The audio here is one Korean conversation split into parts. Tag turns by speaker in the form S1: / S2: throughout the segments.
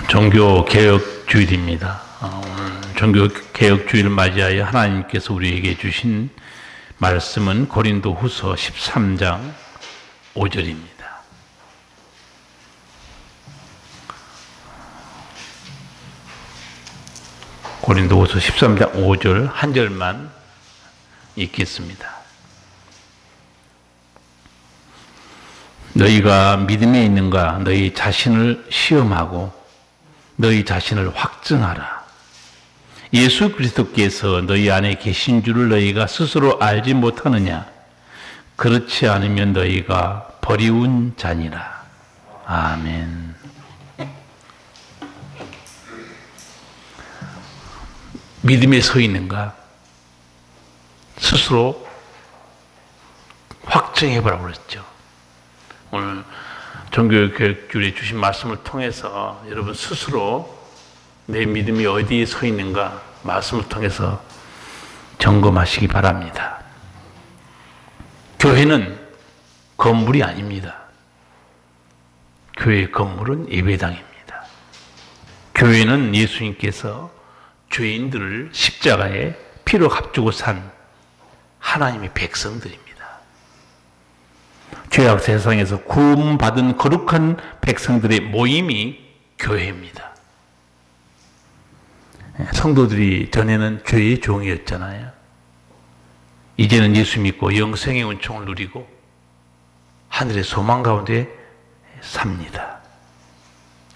S1: 종교개혁주일입니다. 오늘 종교개혁주일을 맞이하여 하나님께서 우리에게 주신 말씀은 고린도후서 13장 5절입니다. 고린도후서 13장 5절 한 절만 읽겠습니다. 너희가 믿음에 있는가 너희 자신을 시험하고 너희 자신을 확증하라. 예수 그리스도께서 너희 안에 계신 줄을 너희가 스스로 알지 못하느냐? 그렇지 않으면 너희가 버리운 자니라. 아멘. 믿음에 서 있는가? 스스로 확증해보라고 그랬죠. 오늘 종교개혁주일에 주신 말씀을 통해서 여러분 스스로 내 믿음이 어디에 서 있는가 말씀을 통해서 점검하시기 바랍니다. 교회는 건물이 아닙니다. 교회의 건물은 예배당입니다. 교회는 예수님께서 죄인들을 십자가에 피로 값주고 산 하나님의 백성들입니다. 죄악 세상에서 구원받은 거룩한 백성들의 모임이 교회입니다. 성도들이 전에는 죄의 종이었잖아요. 이제는 예수 믿고 영생의 은총을 누리고 하늘의 소망 가운데 삽니다.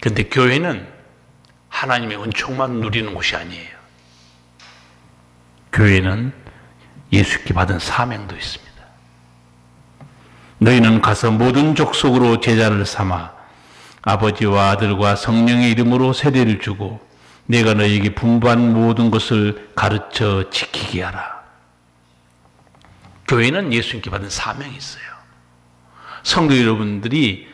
S1: 그런데 교회는 하나님의 은총만 누리는 곳이 아니에요. 교회는 예수께 받은 사명도 있습니다. 너희는 가서 모든 족속으로 제자를 삼아 아버지와 아들과 성령의 이름으로 세례를 주고 내가 너희에게 분부한 모든 것을 가르쳐 지키게 하라. 교회는 예수님께 받은 사명이 있어요. 성도 여러분들이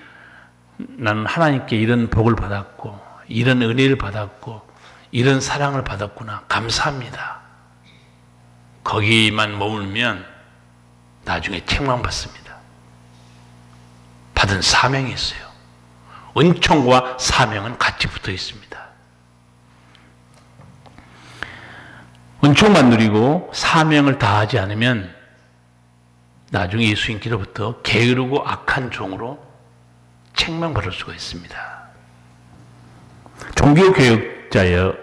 S1: 나는 하나님께 이런 복을 받았고 이런 은혜를 받았고 이런 사랑을 받았구나 감사합니다. 거기만 머물면 나중에 책망받습니다. 받은 사명이 있어요. 은총과 사명은 같이 붙어 있습니다. 은총만 누리고 사명을 다하지 않으면 나중에 예수님께로부터 게으르고 악한 종으로 책망받을 수가 있습니다. 종교개혁자였고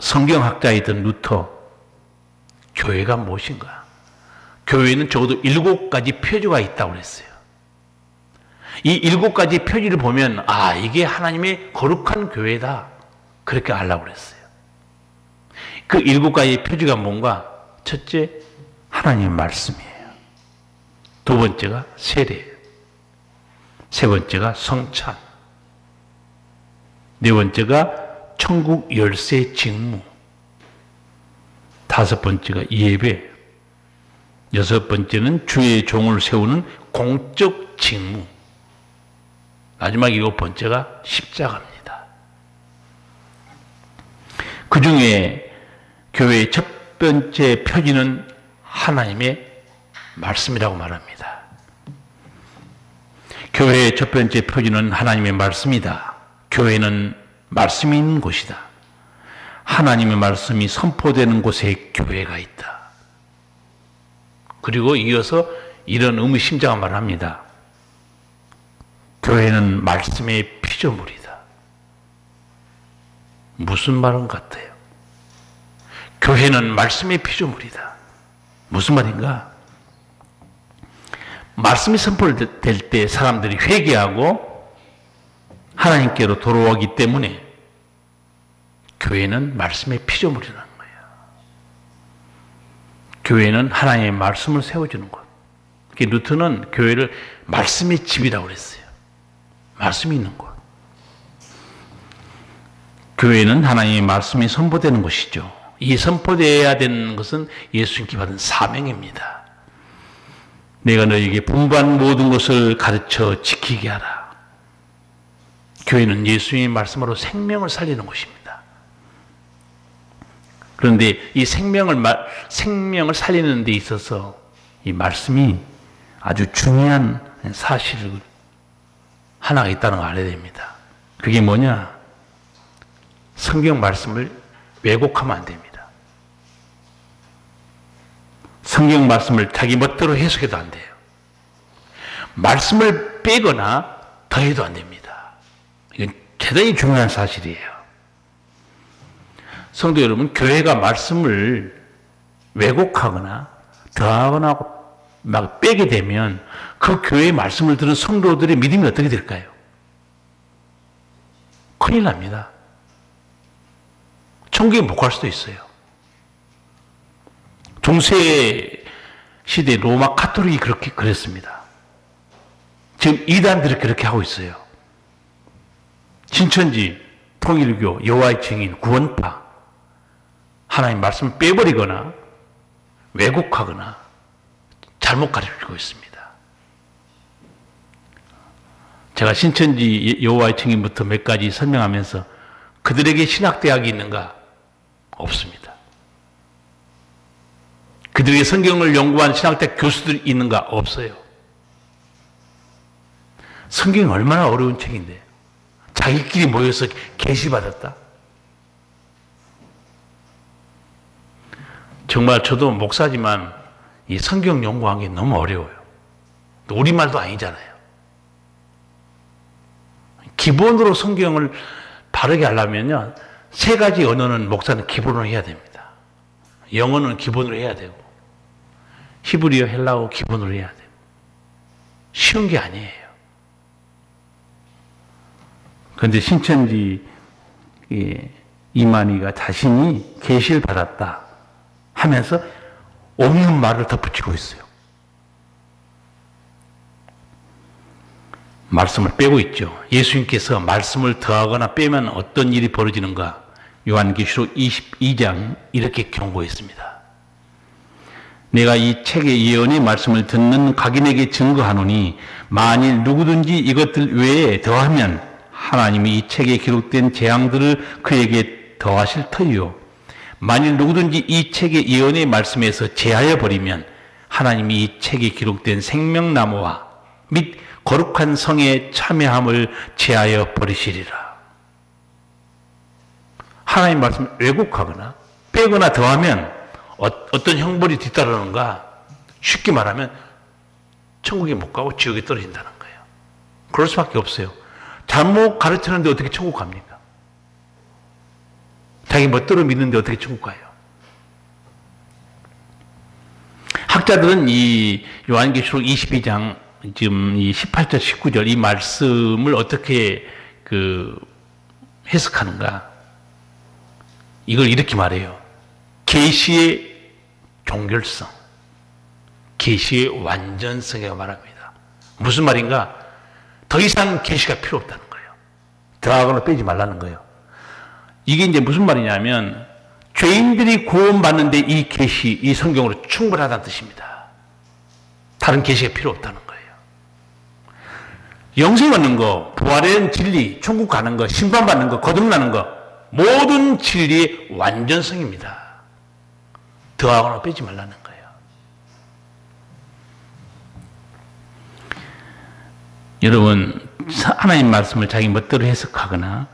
S1: 성경학자이던 루터, 교회가 무엇인가? 교회는 적어도 7가지 표지가 있다고 그랬어요. 이 7가지 표지를 보면 이게 하나님의 거룩한 교회다 그렇게 알라고 그랬어요. 그 7가지 표지가 뭔가? 첫째, 하나님의 말씀이에요. 두 번째가 세례, 세 번째가 성찬, 네 번째가 천국 열쇠 직무, 다섯 번째가 예배, 여섯 번째는 주의 종을 세우는 공적 직무, 마지막 7번째가 십자가입니다. 그 중에 교회의 첫 번째 표지는 하나님의 말씀이라고 말합니다. 교회의 첫 번째 표지는 하나님의 말씀이다. 교회는 말씀이 있는 곳이다. 하나님의 말씀이 선포되는 곳에 교회가 있다. 그리고 이어서 이런 의미심장한 말을 합니다. 교회는 말씀의 피조물이다. 무슨 말인 것 같아요? 교회는 말씀의 피조물이다. 무슨 말인가? 말씀이 선포될 때 사람들이 회개하고 하나님께로 돌아오기 때문에 교회는 말씀의 피조물이라는 거예요. 교회는 하나님의 말씀을 세워주는 것. 루터는 교회를 말씀의 집이라고 그랬어요. 말씀이 있는 곳. 교회는 하나님의 말씀이 선포되는 곳이죠. 이 선포되어야 되는 것은 예수님께 받은 사명입니다. 내가 너에게 분부한 모든 것을 가르쳐 지키게 하라. 교회는 예수님의 말씀으로 생명을 살리는 곳입니다. 그런데 이 생명을 살리는 데 있어서 이 말씀이 아주 중요한 사실 하나가 있다는 걸 알아야 됩니다. 그게 뭐냐? 성경 말씀을 왜곡하면 안 됩니다. 성경 말씀을 자기 멋대로 해석해도 안 돼요. 말씀을 빼거나 더해도 안 됩니다. 이건 대단히 중요한 사실이에요. 성도 여러분, 교회가 말씀을 왜곡하거나 더하거나 막 빼게 되면 그 교회의 말씀을 들은 성도들의 믿음이 어떻게 될까요? 큰일 납니다. 천국에 못 갈 수도 있어요. 중세 시대 로마 카톨릭이 그렇게 그랬습니다. 지금 이단들이 그렇게 하고 있어요. 신천지, 통일교, 여호와의 증인, 구원파 하나님 말씀을 빼버리거나 왜곡하거나 잘못 가르치고 있습니다. 제가 신천지 여호와의 증인부터 몇 가지 설명하면서 그들에게 신학대학이 있는가? 없습니다. 그들에게 성경을 연구한 신학대학 교수들이 있는가? 없어요. 성경이 얼마나 어려운 책인데 자기끼리 모여서 계시받았다. 정말 저도 목사지만 이 성경 연구한 게 너무 어려워요. 우리말도 아니잖아요. 기본으로 성경을 바르게 하려면요, 세 가지 언어는 목사는 기본으로 해야 됩니다. 영어는 기본으로 해야 되고, 히브리어, 헬라어 기본으로 해야 되고. 쉬운 게 아니에요. 그런데 신천지 이만희가 자신이 계시를 받았다 하면서 없는 말을 덧붙이고 있어요. 말씀을 빼고 있죠. 예수님께서 말씀을 더하거나 빼면 어떤 일이 벌어지는가? 요한계시록 22장 이렇게 경고했습니다. 내가 이 책의 예언의 말씀을 듣는 각인에게 증거하노니 만일 누구든지 이것들 외에 더하면 하나님이 이 책에 기록된 재앙들을 그에게 더하실 터이요. 만일 누구든지 이 책의 예언의 말씀에서 제하여 버리면 하나님이 이 책에 기록된 생명나무와 및 거룩한 성의 참여함을 제하여 버리시리라. 하나님 말씀을 왜곡하거나 빼거나 더하면 어떤 형벌이 뒤따르는가? 쉽게 말하면 천국에 못 가고 지옥에 떨어진다는 거예요. 그럴 수밖에 없어요. 잘못 가르치는데 어떻게 천국 갑니까? 자기 멋대로 믿는데 어떻게 천국 가요? 학자들은 이 요한계시록 22장 지금 이 18절, 19절 이 말씀을 어떻게 해석하는가? 이걸 이렇게 말해요. 계시의 종결성, 계시의 완전성이라고 말합니다. 무슨 말인가? 더 이상 계시가 필요 없다는 거예요. 더하거나 빼지 말라는 거예요. 이게 이제 무슨 말이냐면 죄인들이 구원받는데 이 계시, 이 성경으로 충분하다는 뜻입니다. 다른 계시가 필요 없다는 거예요. 영생 얻는 거, 부활에 대한 진리, 천국 가는 거, 심판받는 거, 거듭나는 거, 모든 진리의 완전성입니다. 더하거나 빼지 말라는 거예요. 여러분, 하나님 말씀을 자기 멋대로 해석하거나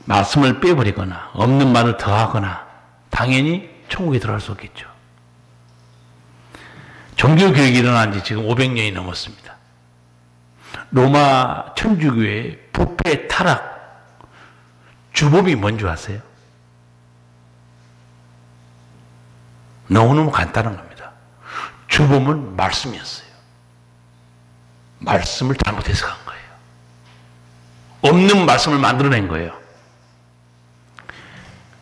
S1: 말씀을 빼버리거나 없는 말을 더하거나 당연히 천국에 들어갈 수 없겠죠. 종교교육이 일어난 지 지금 500년이 넘었습니다. 로마 천주교의 부패 타락 주범이 뭔지 아세요? 너무너무 간단한 겁니다. 주범은 말씀이었어요. 말씀을 잘못 해석한 거예요. 없는 말씀을 만들어낸 거예요.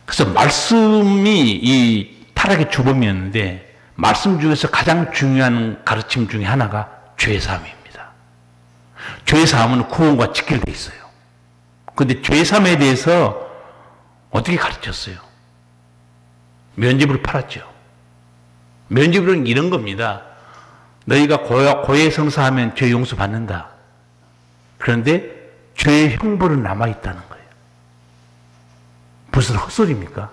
S1: 그래서 말씀이 이 타락의 주범이었는데 말씀 중에서 가장 중요한 가르침 중에 하나가 죄사함입니다. 죄사함은 구원과 직결되어 있어요. 그런데 죄사함에 대해서 어떻게 가르쳤어요? 면죄부를 팔았죠. 면죄부는 이런 겁니다. 너희가 고해 성사하면 죄 용서 받는다. 그런데 죄의 형벌은 남아있다는 거예요. 무슨 헛소리입니까?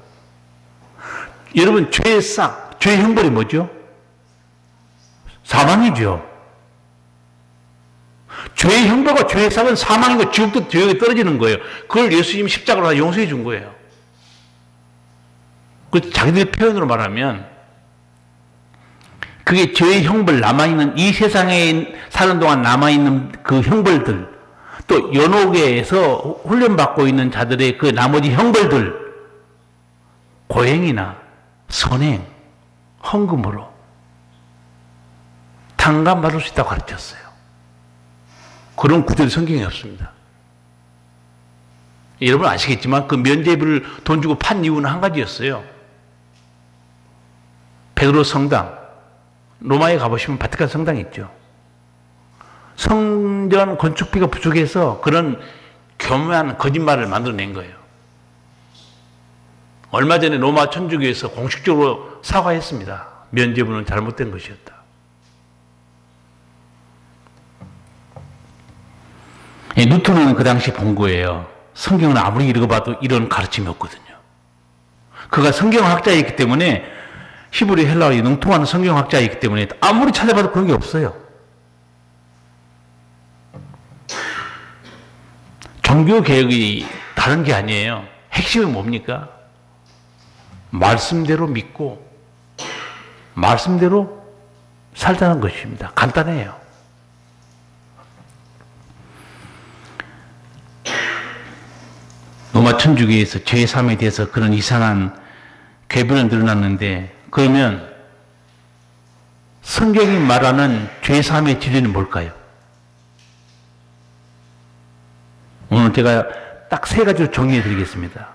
S1: 여러분, 죄의 싹, 죄의 형벌이 뭐죠? 사망이죠. 죄의 형벌과 죄의 삭은 사망이고 지옥도 지옥에 떨어지는 거예요. 그걸 예수님이 십자가로 다 용서해 준 거예요. 그 자기들 표현으로 말하면 그게 죄의 형벌, 남아있는 이 세상에 사는 동안 남아있는 그 형벌들, 또 연옥에서 훈련받고 있는 자들의 그 나머지 형벌들, 고행이나 선행, 헌금으로 탕감받을 수 있다고 가르쳤어요. 그런 구절이 성경에 없습니다. 여러분 아시겠지만 그 면죄부를 돈 주고 판 이유는 한 가지였어요. 베드로 성당, 로마에 가보시면 바티칸 성당 있죠. 성전 건축비가 부족해서 그런 교묘한 거짓말을 만들어낸 거예요. 얼마 전에 로마 천주교에서 공식적으로 사과했습니다. 면죄부는 잘못된 것이었다. 뉴턴은 그 당시 본 거예요. 성경은 아무리 읽어봐도 이런 가르침이 없거든요. 그가 성경학자이기 때문에 히브리 헬라어에 능통하는 성경학자이기 때문에 아무리 찾아봐도 그런 게 없어요. 종교개혁이 다른 게 아니에요. 핵심이 뭡니까? 말씀대로 믿고 말씀대로 살자는 것입니다. 간단해요. 로마 천주교에서 제3에 대해서 그런 이상한 궤변을 늘어났는데, 그러면 성경이 말하는 죄사함의 진리는 뭘까요? 오늘 제가 딱 세 가지로 정리해 드리겠습니다.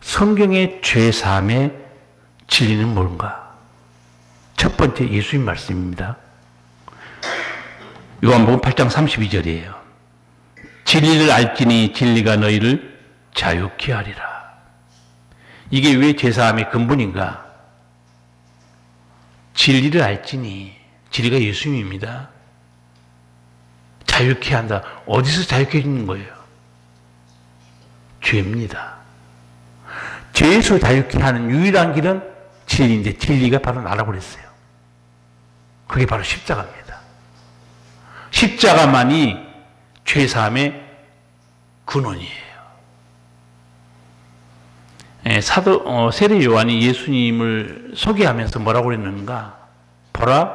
S1: 성경의 죄사함의 진리는 뭔가? 첫 번째, 예수님 말씀입니다. 요한복음 8장 32절이에요. 진리를 알지니 진리가 너희를 자유케 하리라. 이게 왜 죄사함의 근본인가? 진리를 알지니, 진리가 예수님입니다. 자유케 한다. 어디서 자유케 해주는 거예요? 죄입니다. 죄에서 자유케 하는 유일한 길은 진리인데, 진리가 바로 나라고 그랬어요. 그게 바로 십자가입니다. 십자가만이 죄사함의 근원이에요. 세례 요한이 예수님을 소개하면서 뭐라고 그랬는가? 보라,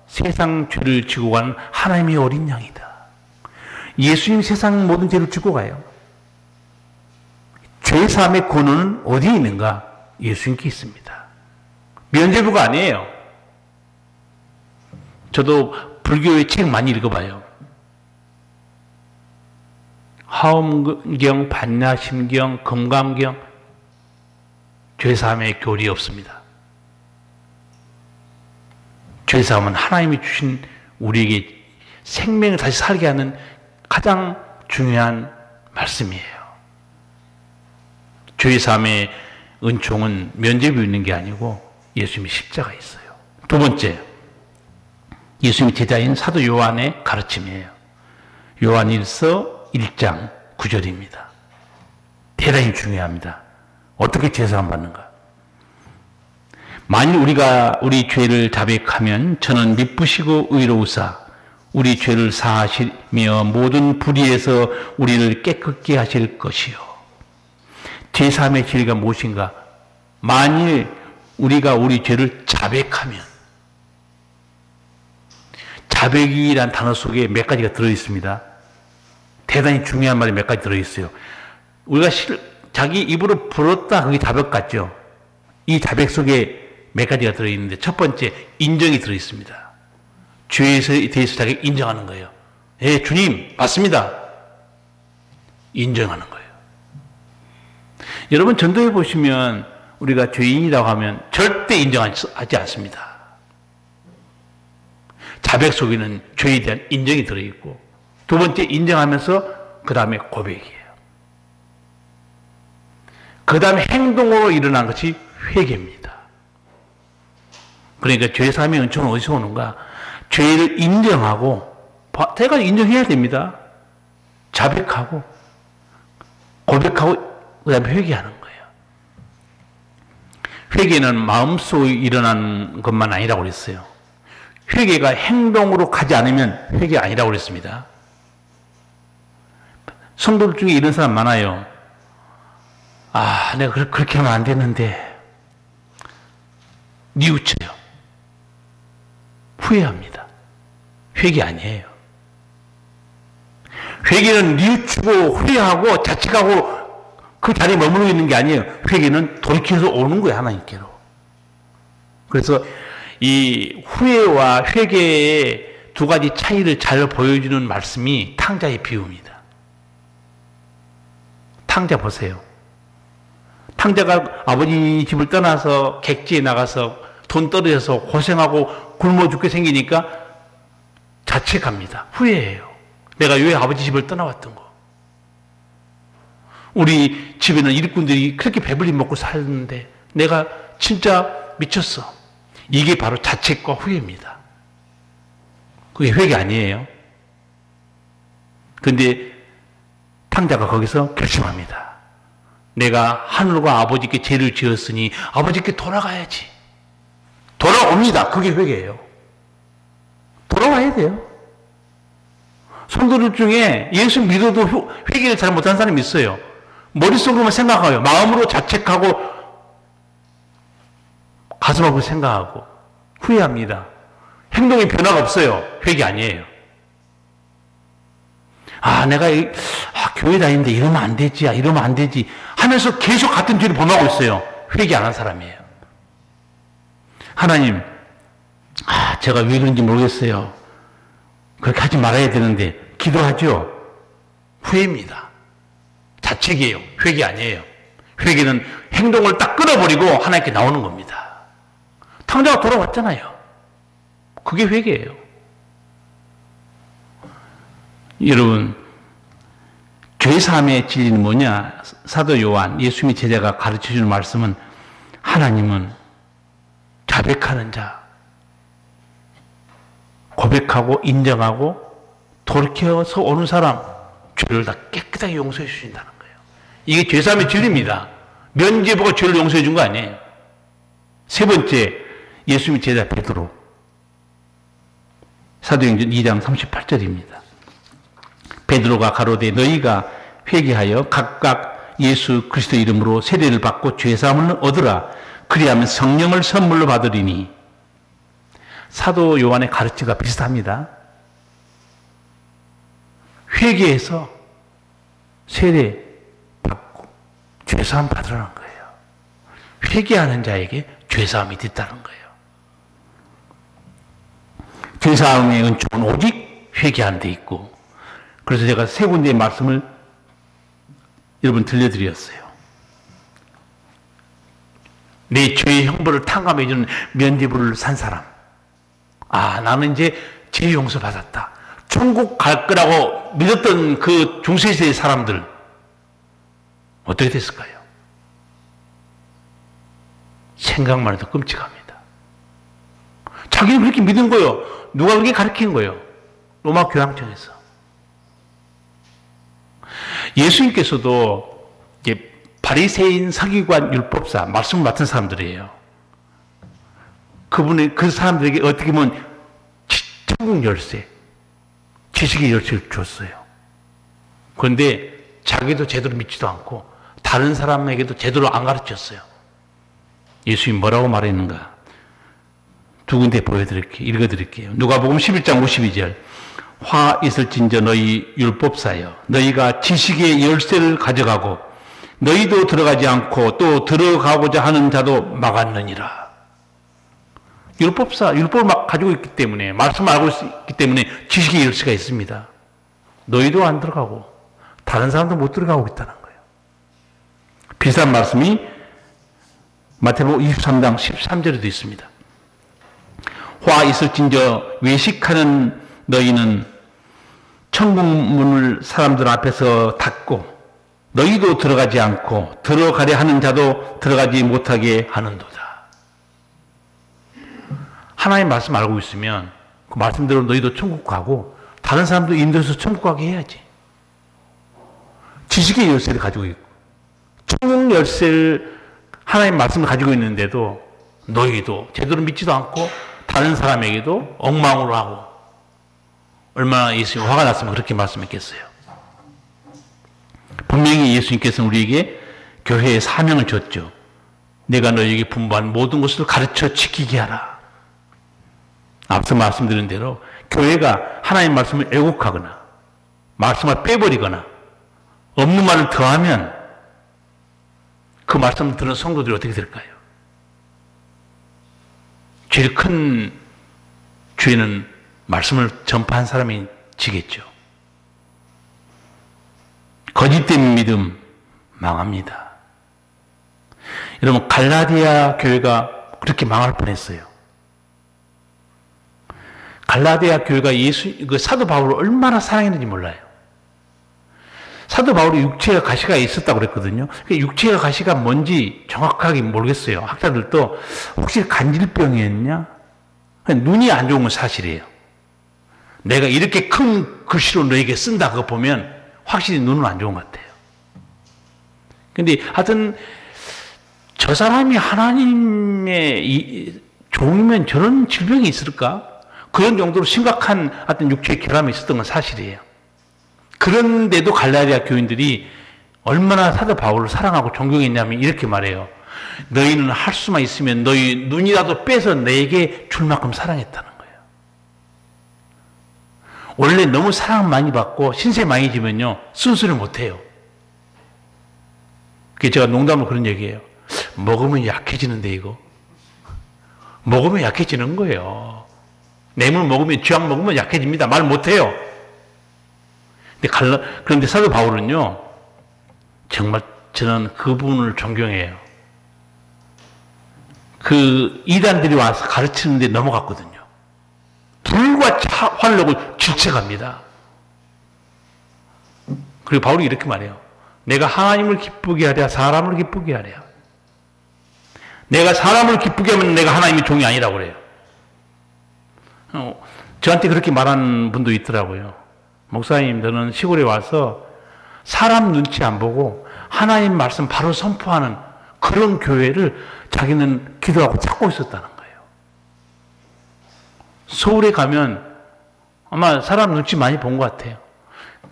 S1: 세상 죄를 지고 간 하나님의 어린 양이다. 예수님 세상 모든 죄를 지고 가요. 죄사함의 근원은 어디에 있는가? 예수님께 있습니다. 면죄부가 아니에요. 저도 불교의 책 많이 읽어봐요. 하엄경, 반야심경, 금강경, 죄사함의 교리 없습니다. 죄사함은 하나님이 주신 우리에게 생명을 다시 살게 하는 가장 중요한 말씀이에요. 죄사함의 은총은 면죄부 있는 게 아니고 예수님의 십자가에 있어요. 두 번째, 예수님의 제자인 사도 요한의 가르침이에요. 요한 1서 1장 9절입니다. 대단히 중요합니다. 어떻게 죄사함 받는가? 만일 우리가 우리 죄를 자백하면 저는 미쁘시고 의로우사 우리 죄를 사하시며 모든 불의에서 우리를 깨끗게 하실 것이요. 죄사함의 진리가 무엇인가? 만일 우리가 우리 죄를 자백하면, 자백이란 단어 속에 몇 가지가 들어있습니다. 대단히 중요한 말이 몇 가지 들어있어요. 우리가 자기 입으로 불었다, 그게 자백 같죠? 이 자백 속에 몇 가지가 들어있는데, 첫 번째, 인정이 들어있습니다. 죄에 대해서 자기 인정하는 거예요. 예, 주님, 맞습니다. 인정하는 거예요. 여러분, 전도해 보시면 우리가 죄인이라고 하면 절대 인정하지 않습니다. 자백 속에는 죄에 대한 인정이 들어있고, 두 번째, 인정하면서 그 다음에 고백이에요. 그 다음에 행동으로 일어난 것이 회개입니다. 그러니까 죄사함의 은총은 어디서 오는가? 죄를 인정하고, 제가 인정해야 됩니다. 자백하고, 고백하고, 그 다음에 회개하는 거예요. 회개는 마음속에 일어나는 것만 아니라고 그랬어요. 회개가 행동으로 가지 않으면 회개가 아니라고 그랬습니다. 성도들 중에 이런 사람 많아요. 아, 내가 그렇게 하면 안 되는데 뉘우쳐요. 후회합니다. 회개 아니에요. 회개는 뉘우치고 후회하고 자책하고 그 자리에 머무르고 있는 게 아니에요. 회개는 돌이켜서 오는 거예요, 하나님께로. 그래서 이 후회와 회개의 두 가지 차이를 잘 보여주는 말씀이 탕자의 비유입니다. 탕자 보세요. 탕자가 아버지 집을 떠나서 객지에 나가서 돈 떨어져서 고생하고 굶어 죽게 생기니까 자책합니다. 후회해요. 내가 왜 아버지 집을 떠나왔던 거. 우리 집에는 일꾼들이 그렇게 배불리 먹고 살는데 내가 진짜 미쳤어. 이게 바로 자책과 후회입니다. 그게 회개 아니에요. 근데 탕자가 거기서 결심합니다. 내가 하늘과 아버지께 죄를 지었으니 아버지께 돌아가야지. 돌아옵니다. 그게 회개예요. 돌아와야 돼요. 성도들 중에 예수 믿어도 회개를 잘 못하는 사람이 있어요. 머릿속으로만 생각하고요. 마음으로 자책하고 가슴 아프게 생각하고 후회합니다. 행동에 변화가 없어요. 회개 아니에요. 아, 내가 교회 다니는데 이러면 안 되지, 이러면 안 되지 하면서 계속 같은 죄를 범하고 있어요. 회개 안 한 사람이에요. 하나님, 제가 왜 그런지 모르겠어요. 그렇게 하지 말아야 되는데 기도하죠. 후회입니다. 자책이에요. 회개 아니에요. 회개는 행동을 딱 끊어버리고 하나님께 나오는 겁니다. 탕자가 돌아왔잖아요. 그게 회개예요. 여러분, 죄사함의 진리는 뭐냐? 사도 요한, 예수님의 제자가 가르쳐주는 말씀은 하나님은 자백하는 자, 고백하고 인정하고 돌이켜서 오는 사람, 죄를 다 깨끗하게 용서해 주신다는 거예요. 이게 죄사함의 진리입니다. 면죄부가 죄를 용서해 준 거 아니에요. 세 번째, 예수님의 제자 베드로. 사도행전 2장 38절입니다. 베드로가 가로되 너희가 회개하여 각각 예수 그리스도 이름으로 세례를 받고 죄사함을 얻으라. 그리하면 성령을 선물로 받으리니. 사도 요한의 가르침과 비슷합니다. 회개해서 세례 받고 죄사함 받으라는 거예요. 회개하는 자에게 죄사함이 됐다는 거예요. 죄사함의 은총은 오직 회개하는 데 있고, 그래서 제가 세 군데의 말씀을 여러분 들려드렸어요. 내 죄의 형벌을 탕감해 주는 면죄부를 산 사람. 아, 나는 이제 죄 용서 받았다. 천국 갈 거라고 믿었던 그 중세시대의 사람들 어떻게 됐을까요? 생각만 해도 끔찍합니다. 자기는 그렇게 믿은 거예요. 누가 그렇게 가르친 거예요? 로마 교황청에서. 예수님께서도 바리새인, 서기관, 율법사 말씀을 맡은 사람들이에요. 그분이 그 사람들에게 어떻게 보면 천국 열쇠, 지식의 열쇠를 줬어요. 그런데 자기도 제대로 믿지도 않고 다른 사람에게도 제대로 안 가르쳤어요. 예수님이 뭐라고 말했는가? 두 군데 보여드릴게요. 읽어드릴게요. 누가복음 11장 52절. 화 있을진저 너희 율법사여, 너희가 지식의 열쇠를 가져가고 너희도 들어가지 않고 또 들어가고자 하는 자도 막았느니라. 율법사, 율법을 막 가지고 있기 때문에, 말씀을 알고 있기 때문에 지식의 열쇠가 있습니다. 너희도 안 들어가고 다른 사람도 못 들어가고 있다는 거예요. 비슷한 말씀이 마태복음 23장 13절에도 있습니다. 화 있을진저 외식하는 너희는 천국 문을 사람들 앞에서 닫고 너희도 들어가지 않고 들어가려 하는 자도 들어가지 못하게 하는도다. 하나님 말씀 알고 있으면 그 말씀대로 너희도 천국 가고 다른 사람도 인도해서 천국 가게 해야지. 지식의 열쇠를 가지고 있고 천국 열쇠를 하나님 말씀을 가지고 있는데도 너희도 제대로 믿지도 않고 다른 사람에게도 엉망으로 하고, 얼마나 예수님이 화가 났으면 그렇게 말씀했겠어요. 분명히 예수님께서는 우리에게 교회의 사명을 줬죠. 내가 너에게 분부한 모든 것을 가르쳐 지키게 하라. 앞서 말씀드린 대로 교회가 하나님의 말씀을 왜곡하거나 말씀을 빼버리거나 없는 말을 더하면 그 말씀을 듣는 성도들이 어떻게 될까요? 제일 큰 죄는 말씀을 전파한 사람이 지겠죠. 거짓된 믿음 망합니다. 여러분, 갈라디아 교회가 그렇게 망할 뻔했어요. 갈라디아 교회가 그 사도 바울을 얼마나 사랑했는지 몰라요. 사도 바울이 육체가 가시가 있었다고 그랬거든요. 육체가 가시가 뭔지 정확하게 모르겠어요. 학자들도 혹시 간질병이었냐? 눈이 안 좋은 건 사실이에요. 내가 이렇게 큰 글씨로 너에게 쓴다 그거 보면 확실히 눈은 안 좋은 것 같아요. 근데 하여튼 저 사람이 하나님의 종이면 저런 질병이 있을까? 그런 정도로 심각한 어떤 육체의 결함이 있었던 건 사실이에요. 그런데도 갈라디아 교인들이 얼마나 사도 바울을 사랑하고 존경했냐면 이렇게 말해요. 너희는 할 수만 있으면 너희 눈이라도 빼서 내게 줄 만큼 사랑했다는 거예요. 원래 너무 사랑 많이 받고 신세 많이 지면요 순수를 못해요. 그게 제가 농담으로 그런 얘기예요. 먹으면 약해지는데 이거 먹으면 약해지는 거예요. 뇌물 먹으면 쥐약 먹으면 약해집니다. 말 못해요. 그런데 사도 바울은요 정말 저는 그분을 존경해요. 그 이단들이 와서 가르치는데 넘어갔거든요. 불과 활력을 질책합니다. 그리고 바울이 이렇게 말해요. 내가 하나님을 기쁘게 하랴 사람을 기쁘게 하랴. 내가 사람을 기쁘게 하면 내가 하나님의 종이 아니라고 그래요. 저한테 그렇게 말하는 분도 있더라고요. 목사님, 너는 시골에 와서 사람 눈치 안 보고 하나님 말씀 바로 선포하는 그런 교회를 자기는 기도하고 찾고 있었다는 거예요. 서울에 가면 아마 사람 눈치 많이 본 것 같아요.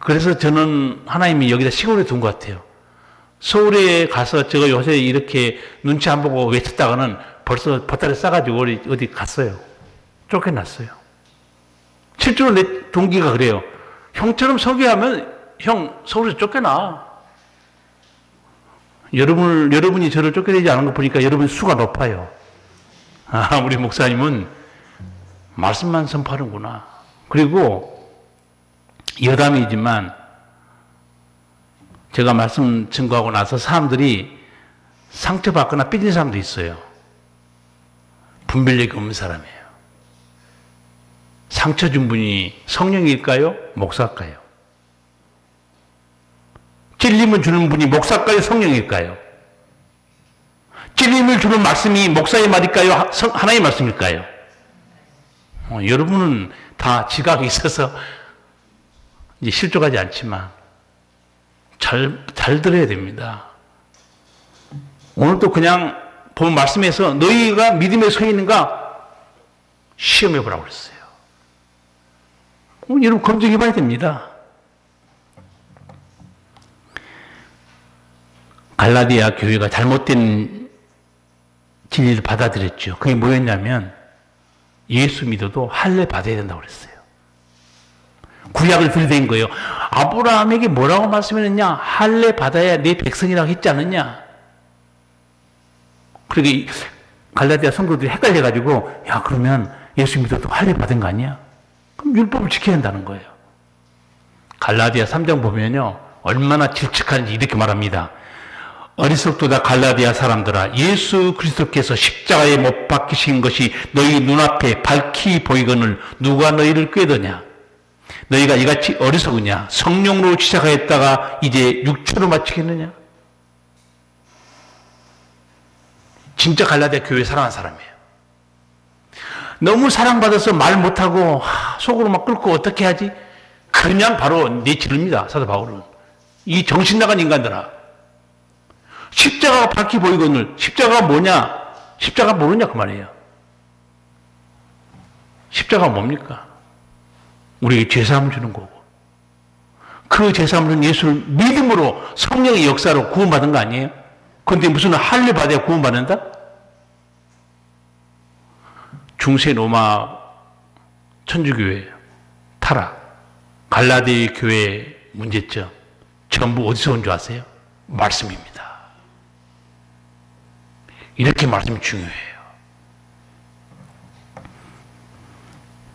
S1: 그래서 저는 하나님이 여기다 시골에 둔 것 같아요. 서울에 가서 제가 요새 이렇게 눈치 안 보고 외쳤다가는 벌써 보따리 싸가지고 어디 갔어요. 쫓겨났어요. 실제로 내 동기가 그래요. 형처럼 설교하면 형 서울에서 쫓겨나. 여러분이 저를 쫓겨내지 않은 거 보니까 여러분 수가 높아요. 아, 우리 목사님은 말씀만 선포하는구나. 그리고 여담이지만 제가 말씀 증거하고 나서 사람들이 상처받거나 삐진 사람도 있어요. 분별력이 없는 사람이에요. 상처 준 분이 성령일까요? 목사일까요? 찔림을 주는 분이 목사일까요? 성령일까요? 찔림을 주는 말씀이 목사의 말일까요? 하나님의 말씀일까요? 여러분은 다 지각이 있어서 이제 실족하지 않지만 잘 들어야 됩니다. 오늘도 그냥 본 말씀에서 너희가 믿음에 서 있는가 시험해 보라고 그랬어요. 여러분 검증해 봐야 됩니다. 갈라디아 교회가 잘못된 진리를 받아들였죠. 그게 뭐였냐면 예수 믿어도 할례 받아야 된다고 그랬어요. 구약을 들이댄 거예요. 아브라함에게 뭐라고 말씀했느냐? 할례 받아야 내 백성이라고 했지 않느냐? 그러니까 갈라디아 성도들이 헷갈려가지고 야 그러면 예수 믿어도 할례 받은 거 아니야? 그럼 율법을 지켜야 한다는 거예요. 갈라디아 3장 보면요 얼마나 질책하는지 이렇게 말합니다. 어리석도다 갈라디아 사람들아, 예수 그리스도께서 십자가에 못 박히신 것이 너희 눈앞에 밝히 보이거늘 누가 너희를 꾀더냐? 너희가 이같이 어리석으냐? 성령으로 시작하였다가 이제 육체로 마치겠느냐? 진짜 갈라디아 교회 사랑하는 사람이에요. 너무 사랑받아서 말 못하고 속으로 막 끓고 어떻게 하지? 그냥 바로 내치릅니다. 사도 바울은. 이 정신 나간 인간들아. 십자가가 밝히 보이거늘 십자가가 뭐냐? 십자가 모르냐 그 말이에요. 십자가가 뭡니까? 우리에게 죄사함을 주는 거고 그 제3은 예수를 믿음으로 성령의 역사로 구원받은 거 아니에요? 그런데 무슨 할례 받아야 구원받는다? 중세 로마 천주교회 타락, 갈라디 교회 문제점 전부 어디서 온 줄 아세요? 말씀입니다. 이렇게 말씀이 중요해요.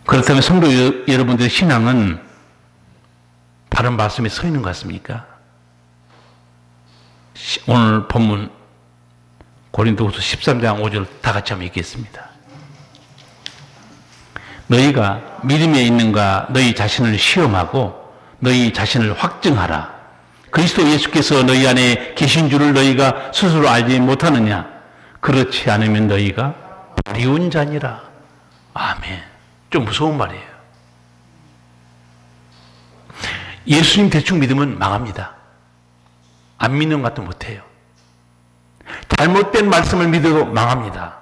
S1: 그렇다면 성도 여러분들의 신앙은 바른 말씀에 서 있는 것 같습니까? 오늘 본문 고린도후서 13장 5절 다 같이 한번 읽겠습니다. 너희가 믿음에 있는가 너희 자신을 시험하고 너희 자신을 확증하라. 그리스도 예수께서 너희 안에 계신 줄을 너희가 스스로 알지 못하느냐? 그렇지 않으면 너희가 버리운 자니라. 아멘. 좀 무서운 말이에요. 예수님 대충 믿으면 망합니다. 안 믿는 것도 못해요. 잘못된 말씀을 믿어도 망합니다.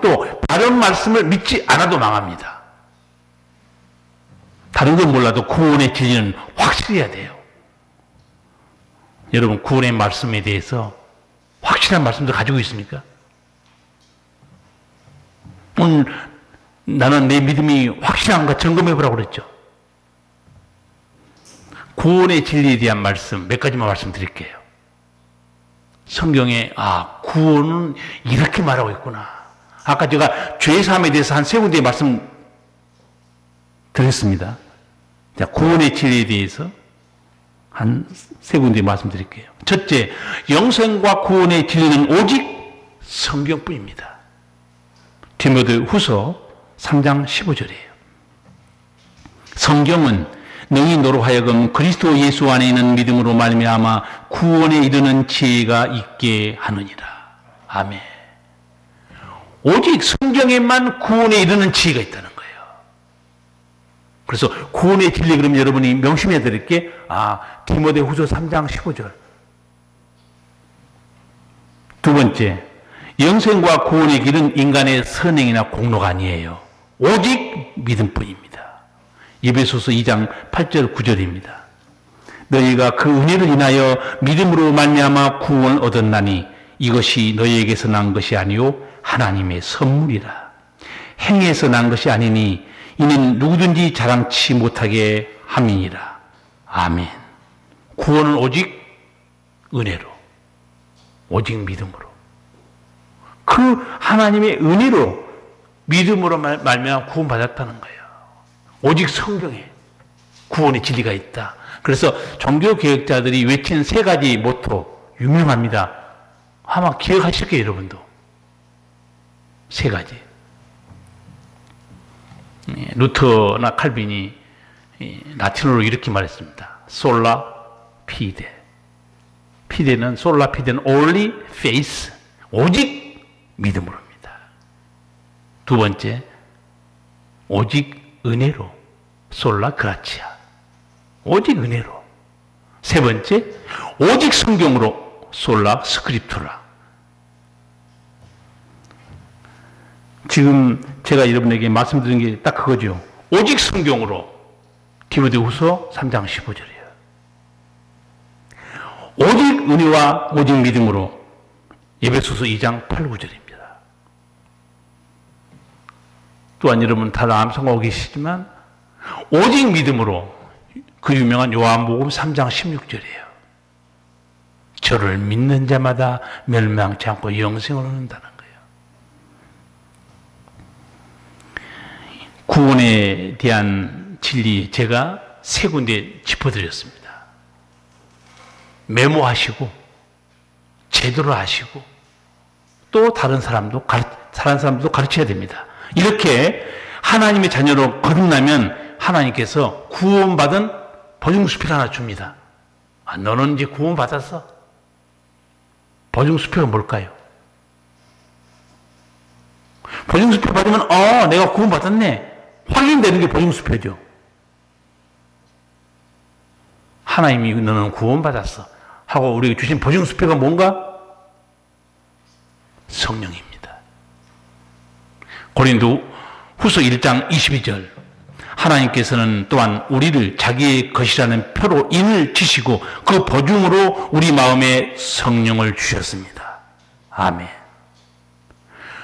S1: 또 바른 말씀을 믿지 않아도 망합니다. 다른 건 몰라도 구원의 진리는 확실해야 돼요. 여러분 구원의 말씀에 대해서 확실한 말씀도 가지고 있습니까? 오늘 나는 내 믿음이 확실한가 점검해보라고 그랬죠. 구원의 진리에 대한 말씀 몇 가지만 말씀드릴게요. 성경에 구원은 이렇게 말하고 있구나. 아까 제가 죄사함에 대해서 한 세 군데 말씀 드렸습니다. 자, 구원의 진리에 대해서 한 세 군데 말씀드릴게요. 첫째, 영생과 구원의 진리는 오직 성경뿐입니다. 디모데후서 3장 15절이에요. 성경은 너희로 하여금 그리스도 예수 안에 있는 믿음으로 말미암아 구원에 이르는 지혜가 있게 하느니라. 아멘. 오직 성경에만 구원에 이르는 지혜가 있다는 거예요. 그래서 구원의 진리 그러면 여러분이 명심해 드릴 게 디모데후서 3장 15절. 두 번째, 영생과 구원의 길은 인간의 선행이나 공로가 아니에요. 오직 믿음뿐입니다. 에베소서 2장 8절 9절입니다. 너희가 그 은혜를 인하여 믿음으로 말미암아 구원을 얻었나니 이것이 너희에게서 난 것이 아니요 하나님의 선물이라. 행위에서 난 것이 아니니 이는 누구든지 자랑치 못하게 함이니라. 아멘. 구원은 오직 은혜로, 오직 믿음으로, 그 하나님의 은혜로 믿음으로 말미암아 구원받았다는 거예요. 오직 성경에 구원의 진리가 있다. 그래서 종교개혁자들이 외친 세 가지 모토 유명합니다. 아마 기억하실 거예요, 여러분도. 세 가지. 루터나 칼빈이 라틴어로 이렇게 말했습니다. 솔라 피데. 피데는 솔라 피데는 only faith. 오직 믿음으로입니다. 두 번째, 오직 은혜로. 솔라 그라치아. 오직 은혜로. 세 번째, 오직 성경으로. 솔라 스크립투라. 지금 제가 여러분에게 말씀드린 게 딱 그거죠. 오직 성경으로. 디모데후서 3장 15절이에요. 오직 은혜와 오직 믿음으로. 에베소서 2장 8, 9절입니다. 또한 여러분 다들 암송하고 계시지만 오직 믿음으로 그 유명한 요한복음 3장 16절이에요. 저를 믿는 자마다 멸망치 않고 영생을 얻는다는 거예요. 구원에 대한 진리 제가 세 군데 짚어드렸습니다. 메모하시고 제대로 하시고 또 다른 사람도 가르쳐야 됩니다. 이렇게 하나님의 자녀로 거듭나면 하나님께서 구원받은 보증수표를 하나 줍니다. 너는 이제 구원받았어. 보증수표가 뭘까요? 보증수표 받으면 내가 구원받았네. 확인되는 게 보증수표죠. 하나님이 너는 구원받았어 하고 우리에게 주신 보증수표가 뭔가? 성령입니다. 고린도 후서 1장 22절. 하나님께서는 또한 우리를 자기의 것이라는 표로 인을 치시고 그 보증으로 우리 마음에 성령을 주셨습니다. 아멘.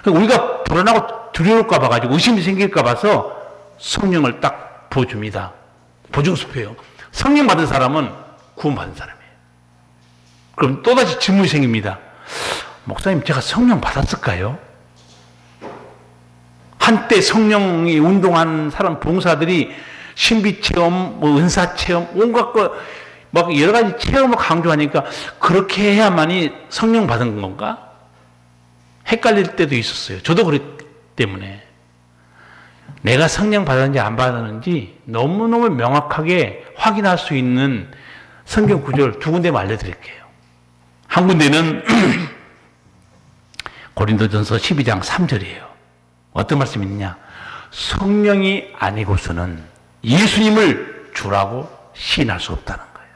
S1: 우리가 불안하고 두려울까 봐가지고 의심이 생길까 봐서 성령을 딱 부어줍니다. 보증수표예요. 성령 받은 사람은 구원받은 사람이에요. 그럼 또다시 질문이 생깁니다. 목사님, 제가 성령 받았을까요? 한때 성령이 운동한 사람, 봉사들이 신비체험, 은사체험, 온갖 막 여러 가지 체험을 강조하니까 그렇게 해야만이 성령 받은 건가? 헷갈릴 때도 있었어요. 저도 그랬기 때문에. 내가 성령 받았는지 안 받았는지 너무너무 명확하게 확인할 수 있는 성경 구절 두 군데만 알려드릴게요. 한 군데는 고린도전서 12장 3절이에요. 어떤 말씀이 있느냐? 성령이 아니고서는 예수님을 주라고 시인할 수 없다는 거예요.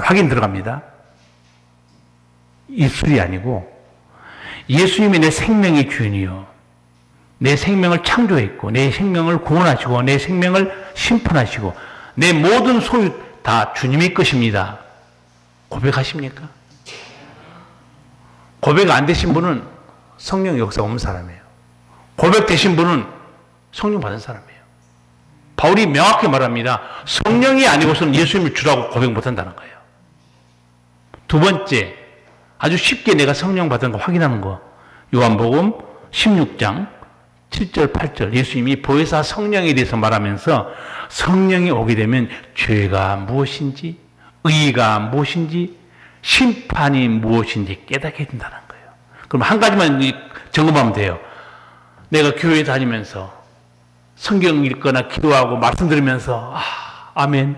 S1: 확인 들어갑니다. 입술이 아니고 예수님이 내 생명의 주인이요, 내 생명을 창조했고 내 생명을 구원하시고 내 생명을 심판하시고 내 모든 소유 다 주님의 것입니다. 고백하십니까? 고백 안 되신 분은 성령 역사 없는 사람이에요. 고백되신 분은 성령 받은 사람이에요. 바울이 명확히 말합니다. 성령이 아니고서는 예수님을 주라고 고백 못한다는 거예요. 두 번째, 아주 쉽게 내가 성령 받은 거 확인하는 거, 요한복음 16장 7절 8절 예수님이 보혜사 성령에 대해서 말하면서 성령이 오게 되면 죄가 무엇인지 의가 무엇인지 심판이 무엇인지 깨닫게 해준다는 거예요. 그럼 한 가지만 점검하면 돼요. 내가 교회 다니면서 성경 읽거나 기도하고 말씀 들으면서 아멘,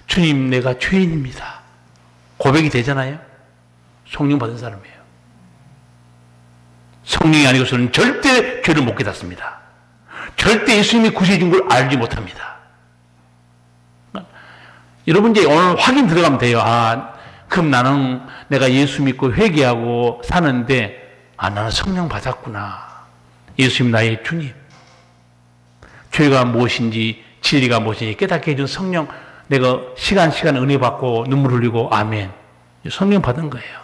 S1: 주님 내가 죄인입니다, 고백이 되잖아요. 성령 받은 사람이에요. 성령이 아니고서는 절대 죄를 못 깨닫습니다. 절대 예수님이 구세해 준 걸 알지 못합니다. 여러분 이제 오늘 확인 들어가면 돼요. 그럼 나는 내가 예수 믿고 회개하고 사는데 나는 성령 받았구나. 예수님 나의 주님. 죄가 무엇인지 진리가 무엇인지 깨닫게 해준 성령, 내가 시간 은혜 받고 눈물 흘리고 아멘. 성령 받은 거예요.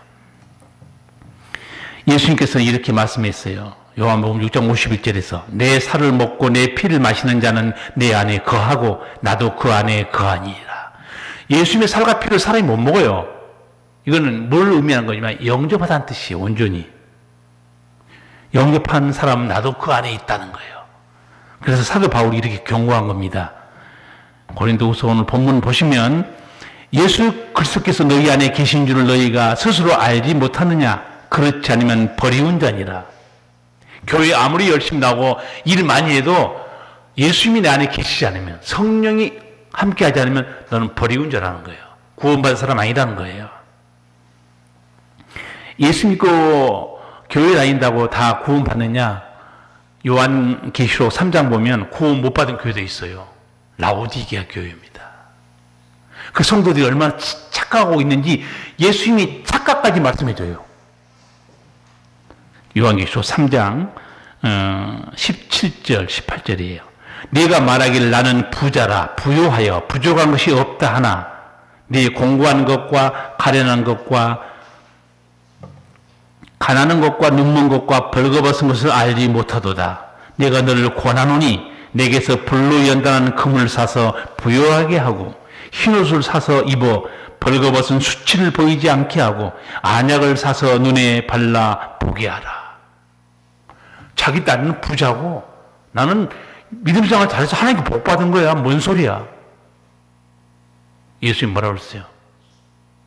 S1: 예수님께서는 이렇게 말씀했어요. 요한복음 6장 51절에서 내 살을 먹고 내 피를 마시는 자는 내 안에 거하고 나도 그 안에 거하니라. 예수님의 살과 피를 사람이 못 먹어요. 이거는 뭘 의미하는 거냐면 영접하다는 뜻이에요. 온전히 영접한 사람은 나도 그 안에 있다는 거예요. 그래서 사도 바울이 이렇게 경고한 겁니다. 고린도후서 오늘 본문 보시면 예수 그리스도께서 너희 안에 계신 줄을 너희가 스스로 알지 못하느냐? 그렇지 않으면 버리운 자니라. 교회 아무리 열심히 나오고 일 많이 해도 예수님이 내 안에 계시지 않으면, 성령이 함께 하지 않으면 너는 버리운 자라는 거예요. 구원받은 사람 아니라는 거예요. 예수 믿고 교회 다닌다고 다 구원받느냐? 요한계시록 3장 보면 구원 못 받은 교회도 있어요. 라오디게아 교회입니다. 그 성도들이 얼마나 착각하고 있는지 예수님이 착각까지 말씀해줘요. 요한계시록 3장 17절 18절이에요. 네가 말하기를 나는 부자라 부요하여 부족한 것이 없다 하나 네 공고한 것과 가련한 것과 가난한 것과 눈먼 것과 벌거벗은 것을 알지 못하도다. 내가 너를 권하노니 내게서 불로 연단한 금을 사서 부요하게 하고 흰옷을 사서 입어 벌거벗은 수치를 보이지 않게 하고 안약을 사서 눈에 발라 보게 하라. 자기 딸은 부자고 나는 믿음생활 잘해서 하나님께 복 받은 거야. 뭔 소리야? 예수님 뭐라고 그랬어요?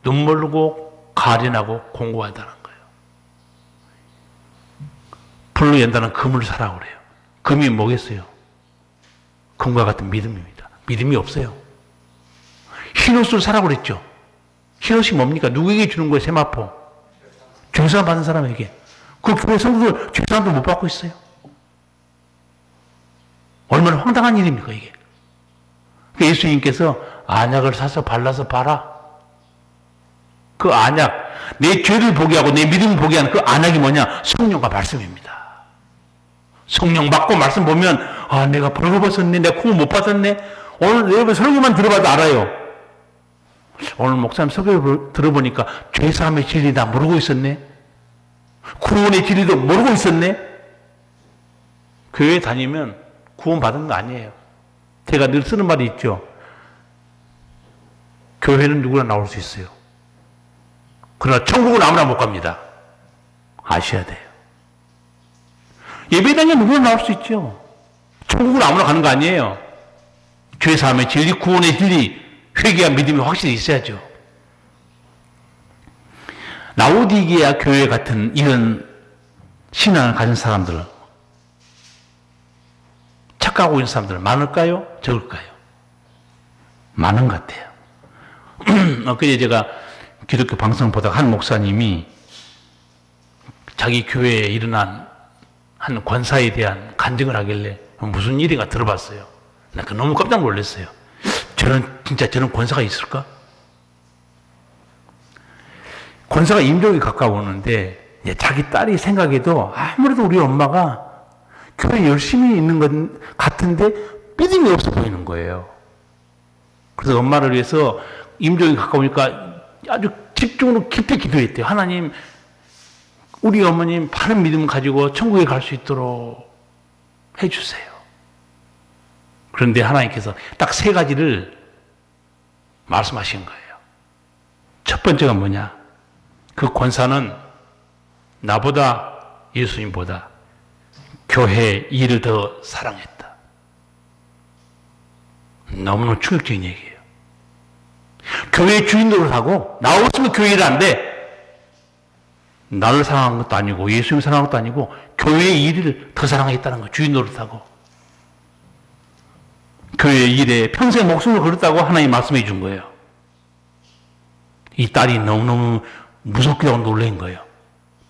S1: 눈멀고 가련하고 공고하다는 거예요. 불로 연다는 금을 사라고 그래요. 금이 뭐겠어요? 금과 같은 믿음입니다. 믿음이 없어요. 흰옷을 사라고 그랬죠. 흰옷이 뭡니까? 누구에게 주는 거예요? 세마포. 죄사함 받는 사람에게. 그 교회 성도들 죄사함도 못 받고 있어요. 얼마나 황당한 일입니까 이게. 그러니까 예수님께서 안약을 사서 발라서 봐라. 그 안약, 내 죄를 보게 하고 내 믿음을 보게 하는 그 안약이 뭐냐? 성령과 말씀입니다. 성령 받고 말씀 보면, 아, 내가 벌거벗었네, 내가 구원 못 받았네. 오늘 여러분 설교만 들어봐도 알아요. 오늘 목사님 설교 들어보니까 죄사함의 진리 다 모르고 있었네. 구원의 진리도 모르고 있었네. 교회 다니면 구원 받은 거 아니에요. 제가 늘 쓰는 말이 있죠. 교회는 누구나 나올 수 있어요. 그러나 천국은 아무나 못 갑니다. 아셔야 돼요. 예배당에 누구나 나올 수 있죠. 천국은 아무나 가는 거 아니에요. 죄사함의 진리, 구원의 진리, 회개와 믿음이 확실히 있어야죠. 라오디게아 교회 같은 이런 신앙을 가진 사람들, 착각하고 있는 사람들 많을까요? 적을까요? 많은 것 같아요. 엊그제 제가 기독교 방송을 보다가 한 목사님이 자기 교회에 일어난 한 권사에 대한 간증을 하길래 무슨 일인가 들어봤어요. 나 너무 깜짝 놀랐어요. 진짜 저런 권사가 있을까? 권사가 임종이 가까우는데 자기 딸이 생각해도 아무래도 우리 엄마가 교회 열심히 있는 것 같은데 믿음이 없어 보이는 거예요. 그래서 엄마를 위해서 임종이 가까우니까 아주 집중으로 깊이 기도했대요. 하나님, 우리 어머님 바른 믿음 가지고 천국에 갈 수 있도록 해주세요. 그런데 하나님께서 딱 3가지를 말씀하신 거예요. 첫 번째가 뭐냐? 그 권사는 나보다, 예수님보다 교회 일을 더 사랑했다. 너무너무 충격적인 얘기예요. 교회 주인 노릇하고 나 없으면 교회 일 안 돼. 나를 사랑한 것도 아니고 예수님을 사랑한 것도 아니고 교회의 일을 더 사랑했다는 거예요. 주인 노릇하고 교회 일에 평생 목숨을 걸었다고 하나님 말씀해 준 거예요. 이 딸이 너무너무 무섭기도 하고 놀란 거예요.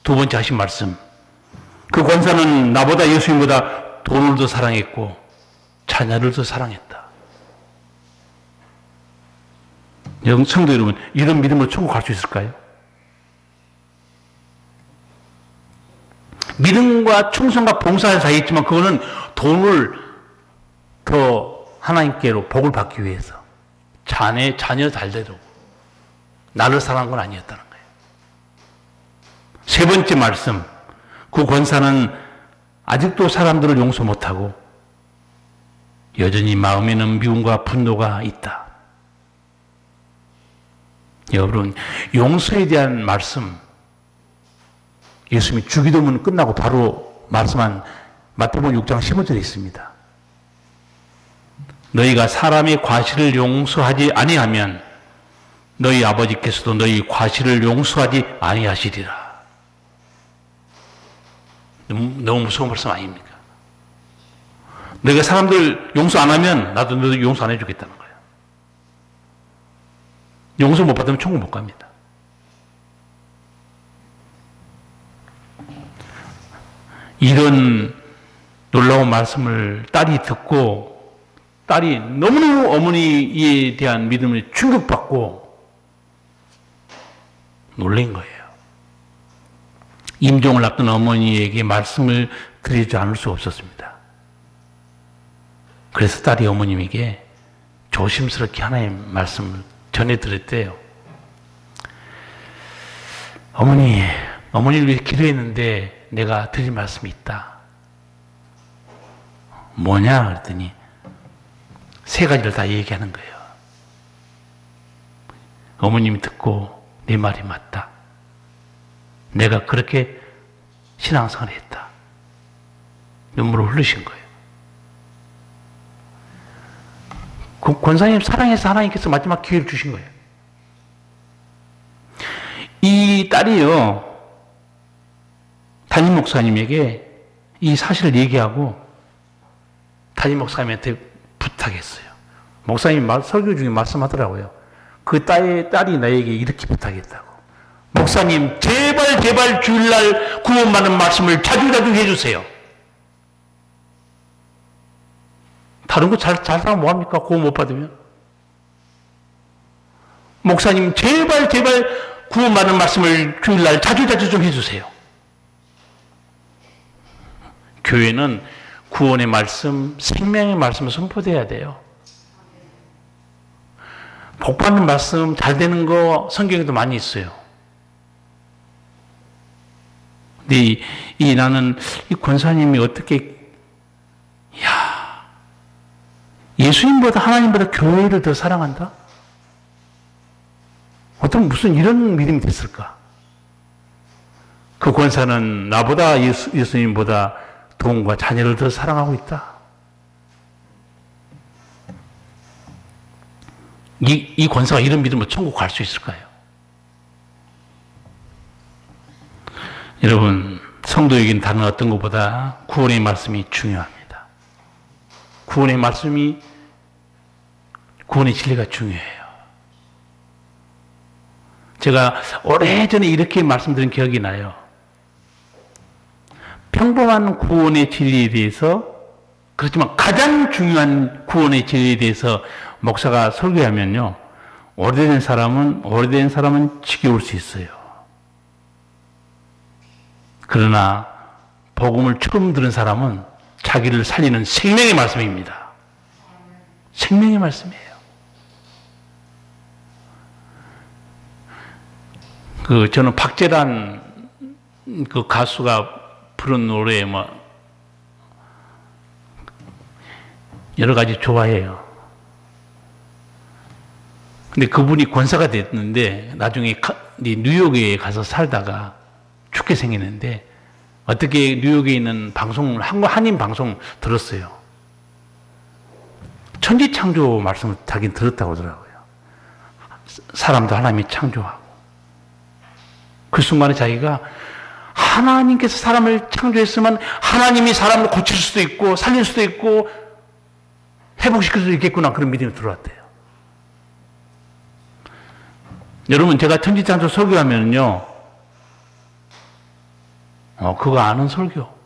S1: 두 번째 하신 말씀, 그 권사는 나보다 예수님보다 돈을 더 사랑했고 자녀를 더 사랑했다. 성도 여러분, 이런 믿음으로 천국 갈 수 있을까요? 믿음과 충성과 봉사 사이에 있지만 그거는 돈을 더 하나님께로 복을 받기 위해서 자녀 잘 되도록 나를 사랑한 건 아니었다는 거예요. 세 번째 말씀, 그 권사는 아직도 사람들을 용서 못하고 여전히 마음에는 미움과 분노가 있다. 여러분, 용서에 대한 말씀, 예수님이 주기도문 끝나고 바로 말씀한 마태복음 6장 15절에 있습니다. 너희가 사람의 과실을 용서하지 아니하면 너희 아버지께서도 너희 과실을 용서하지 아니하시리라. 너무 무서운 말씀 아닙니까? 너희가 사람들 용서 안 하면 나도 너희 용서 안 해주겠다는 거예요. 용서 못 받으면 천국 못 갑니다. 이런 놀라운 말씀을 딸이 듣고 딸이 너무너무 어머니에 대한 믿음을 충격받고 놀란 거예요. 임종을 앞둔 어머니에게 말씀을 드리지 않을 수 없었습니다. 그래서 딸이 어머님에게 조심스럽게 하나님 말씀을 전해드렸대요. 어머니를 위해 기도했는데 내가 드릴 말씀이 있다. 뭐냐? 그랬더니 3가지를 다 얘기하는 거예요. 어머님이 듣고 내 말이 맞다. 내가 그렇게 신앙생활을 했다. 눈물을 흘리신 거예요. 그 권사님 사랑해서 하나님께서 마지막 기회를 주신 거예요. 이 딸이요, 담임 목사님에게 이 사실을 얘기하고 담임 목사님한테 부탁했어요. 목사님 설교 중에 말씀하더라고요. 그 딸이 나에게 이렇게 부탁했다고. 목사님, 제발 주일날 구원받는 말씀을 자주 해주세요. 다른 거 잘 사면 뭐합니까? 구원 못 받으면. 목사님, 제발 구원받는 말씀을 주일날 자주 좀 해주세요. 교회는 구원의 말씀, 생명의 말씀을 선포해야 돼요. 복 받는 말씀 잘 되는 거 성경에도 많이 있어요. 근데 나는 이 권사님이 어떻게, 예수님보다 하나님보다 교회를 더 사랑한다? 어떤 무슨 이런 믿음이 됐을까? 그 권사는 나보다 예수님보다 돈과 자녀를 더 사랑하고 있다. 이 권사가 이런 믿음으로 천국 갈 수 있을까요? 여러분, 성도에게는 다른 어떤 것보다 구원의 말씀이 중요합니다. 구원의 진리가 중요해요. 제가 오래전에 이렇게 말씀드린 기억이 나요. 평범한 구원의 진리에 대해서, 그렇지만 가장 중요한 구원의 진리에 대해서 목사가 설교하면요, 오래된 사람은 지겨울 수 있어요. 그러나 복음을 처음 들은 사람은 자기를 살리는 생명의 말씀입니다. 생명의 말씀이에요. 저는 박재란 그 가수가 부른 노래 여러 가지 좋아해요. 근데 그분이 권사가 됐는데 나중에 뉴욕에 가서 살다가 죽게 생겼는데 어떻게 뉴욕에 있는 방송을 한인 방송 들었어요. 천지창조 말씀을 자기는 들었다고 하더라고요. 사람도 하나님이 창조하고 그 순간에 자기가 하나님께서 사람을 창조했으면 하나님이 사람을 고칠 수도 있고 살릴 수도 있고 회복시킬 수도 있겠구나, 그런 믿음이 들어왔대요. 여러분, 제가 천지창조 설교하면요, 그거 아는 설교.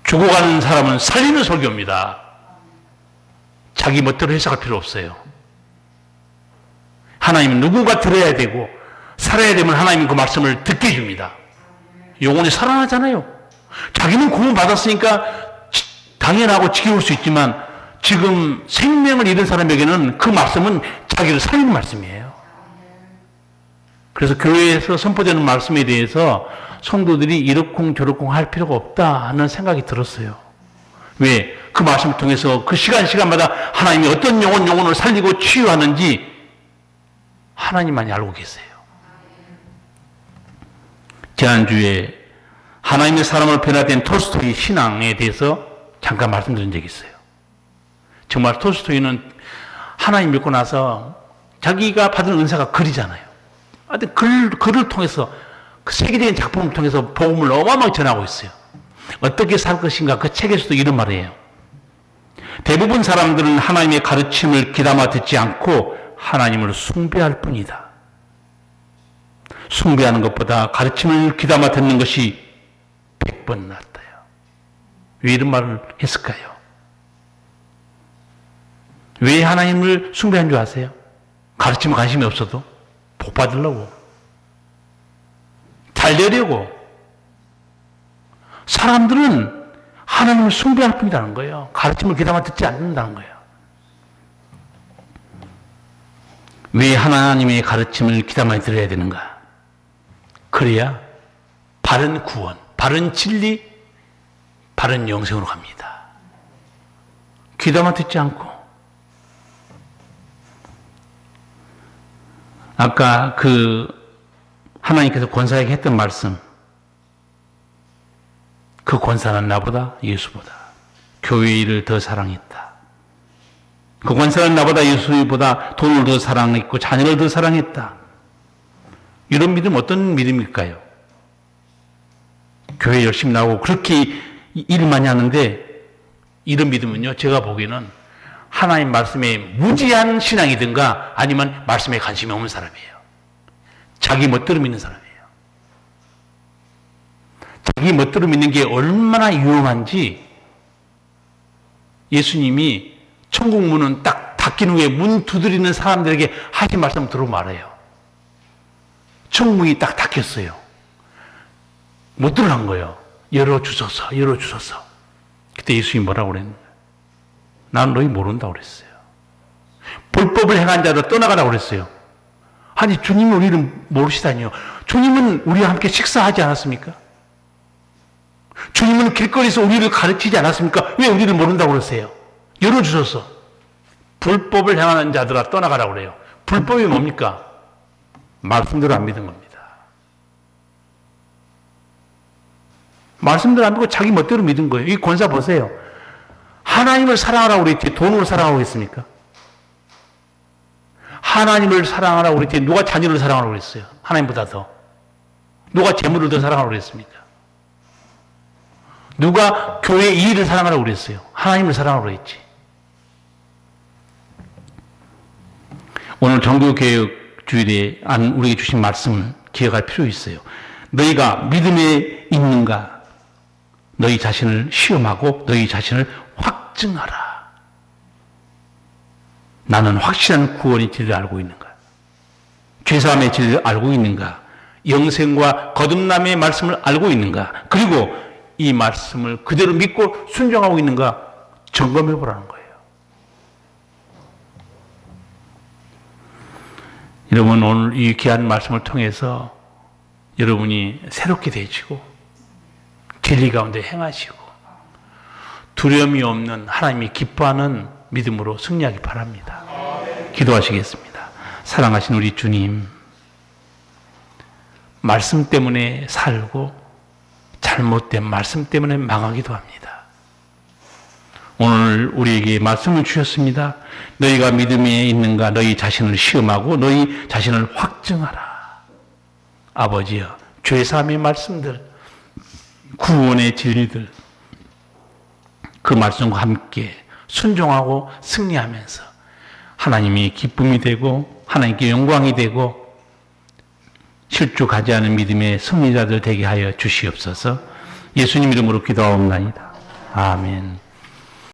S1: 죽어가는 사람은 살리는 설교입니다. 자기 멋대로 해석할 필요 없어요. 하나님은 누군가 들어야 되고 살아야 되면 하나님은 그 말씀을 듣게 해줍니다. 영혼이 살아나잖아요. 자기는 구원 받았으니까 당연하고 지겨울 수 있지만 지금 생명을 잃은 사람에게는 그 말씀은 자기를 살리는 말씀이에요. 그래서 교회에서 선포되는 말씀에 대해서 성도들이 이러쿵저러쿵 할 필요가 없다 하는 생각이 들었어요. 왜? 그 말씀을 통해서 그 시간마다 하나님이 어떤 영혼을 살리고 치유하는지 하나님만이 알고 계세요. 지난주에 하나님의 사람으로 변화된 톨스토이 신앙에 대해서 잠깐 말씀드린 적이 있어요. 정말 톨스토이는 하나님 믿고 나서 자기가 받은 은사가 글이잖아요. 하여튼 글을 통해서 그 세계적인 작품을 통해서 복음을 어마어마하게 전하고 있어요. 어떻게 살 것인가, 그 책에서도 이런 말이에요. 대부분 사람들은 하나님의 가르침을 귀담아 듣지 않고 하나님을 숭배할 뿐이다. 숭배하는 것보다 가르침을 귀담아 듣는 것이 100번 낫다요. 왜 이런 말을 했을까요? 왜 하나님을 숭배한 줄 아세요? 가르침에 관심이 없어도 복 받으려고, 잘 되려고. 사람들은 하나님을 숭배할 뿐이라는 거예요. 가르침을 귀담아 듣지 않는다는 거예요. 왜 하나님의 가르침을 귀담아 들어야 되는가? 그래야 바른 구원, 바른 진리, 바른 영생으로 갑니다. 귀담아 듣지 않고. 아까 하나님께서 권사에게 했던 말씀, 그 권사는 나보다 예수보다 교회 일을 더 사랑했다. 그 권사는 나보다 예수보다 돈을 더 사랑했고 자녀를 더 사랑했다. 이런 믿음 어떤 믿음일까요? 교회 열심히 나오고 그렇게 일 많이 하는데 이런 믿음은요, 제가 보기에는 하나님 말씀에 무지한 신앙이든가 아니면 말씀에 관심이 없는 사람이에요. 자기 멋대로 믿는 사람이에요. 자기 멋대로 믿는 게 얼마나 위험한지 예수님이 천국 문은 딱 닫긴 후에 문 두드리는 사람들에게 하신 말씀 들어 말해요. 천국 문이 딱 닫혔어요. 못 들어간 거예요. 열어주소서, 열어주소서. 그때 예수님이 뭐라고 그랬는가? 난 너희 모른다고 그랬어요. 불법을 행한 자로 떠나가라고 그랬어요. 아니, 주님은 우리를 모르시다니요. 주님은 우리와 함께 식사하지 않았습니까? 주님은 길거리에서 우리를 가르치지 않았습니까? 왜 우리를 모른다고 그러세요? 열어주소서. 불법을 행하는 자들아 떠나가라고 그래요. 불법이 뭡니까? 말씀대로 안 믿은 겁니다. 말씀대로 안 믿고 자기 멋대로 믿은 거예요. 이 권사 보세요. 하나님을 사랑하라고 그랬지 돈으로 사랑하고 그랬습니까? 하나님을 사랑하라고 그랬지 누가 자녀를 사랑하라고 그랬어요? 하나님보다 더. 누가 재물을 더 사랑하라고 그랬습니까? 누가 교회 이익을 사랑하라고 그랬어요? 하나님을 사랑하라고 그랬지. 오늘 종교개혁 주일에 우리에게 주신 말씀을 기억할 필요 있어요. 너희가 믿음에 있는가? 너희 자신을 시험하고 너희 자신을 확증하라. 나는 확실한 구원의 진리를 알고 있는가? 죄사함의 진리를 알고 있는가? 영생과 거듭남의 말씀을 알고 있는가? 그리고 이 말씀을 그대로 믿고 순종하고 있는가? 점검해 보라는 거예요. 여러분, 오늘 이 귀한 말씀을 통해서 여러분이 새롭게 되시고 진리 가운데 행하시고 두려움이 없는 하나님이 기뻐하는 믿음으로 승리하기 바랍니다. 기도하시겠습니다. 사랑하신 우리 주님, 말씀 때문에 살고 잘못된 말씀 때문에 망하기도 합니다. 오늘 우리에게 말씀을 주셨습니다. 너희가 믿음에 있는가? 너희 자신을 시험하고 너희 자신을 확증하라. 아버지여, 죄사함의 말씀들, 구원의 진리들, 그 말씀과 함께 순종하고 승리하면서 하나님이 기쁨이 되고 하나님께 영광이 되고 실족하지 않은 믿음의 승리자들 되게 하여 주시옵소서. 예수님 이름으로 기도하옵나이다. 아멘.